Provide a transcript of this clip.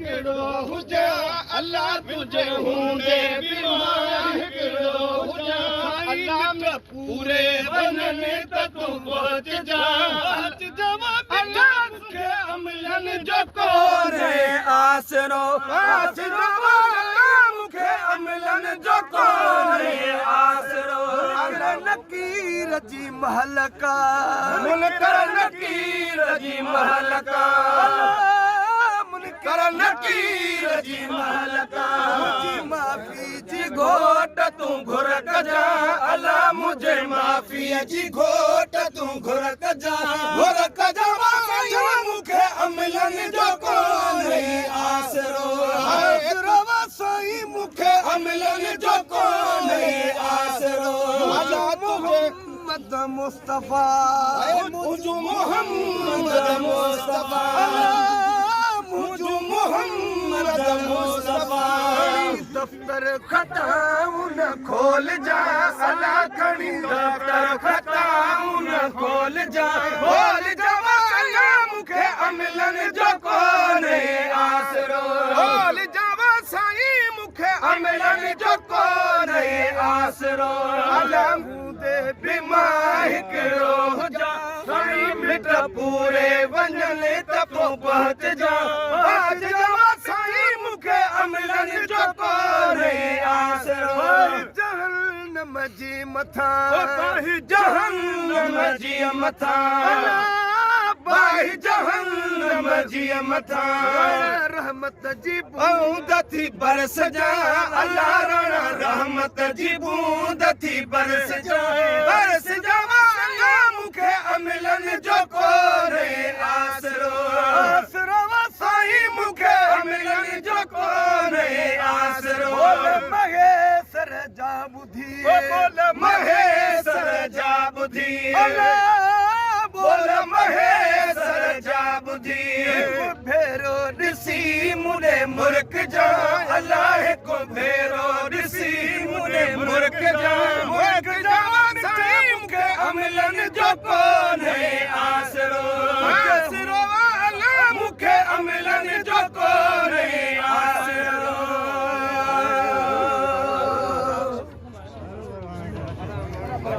हिकिड़ो हुजे अल्लाह तुझे हूंदे बीमार हिकिड़ो हुजे अल्लाह में पूरे बनने त तू पहुंच जा अल्लाह के अमलन जो कोरे आसरो आसरो मुखे अमलन जो कोरे आसरो नकीर जी महलका मुनकर नकीर जी महलका मुनकर नकीर जी महलका मुझे माफी जी घोट तू घुर कजा अल्लाह मुझे माफी जी घोट तू घुर कजा मुखे अमलन जो कोने आसरो आसरो साईं मुखे अमलन जो कोने आसरो मोहम्मद मुस्तफा मुझू मोहम्मद मुस्तफा मुझू मोहम्मद मुस्तफा दफ्तर खताम न खोल जा अला खणी दफ्तर खताम न खोल जा मुखे अमलन जो कोने आसरो खोल जावा साईं मुखे अमलन जो कोने आसरो अलम दे बीमार हिकिड़ो हुजा साईं मिट पूरे वञले त पोइ पहुच जा साईं मुखे अमलन जो कोने आसरो जहन्नम जी मथा जहन्नम जी मथा बाहि जहन्नम जी मथा रहमत जी बूंद थी बरस जा अल्लाह राणा रहमत जी बूंद थी बरस जा मुखे अमलन जो कोरे आसरो आसरो साईं मुखे अमलन जो कोरे आसरो महेश्वर जा बुधी महेश्वर जा बुधी बोल महेश्वर जा बुधी भेरो ॾिसी मुड़े मुर्क जा अल्लाह को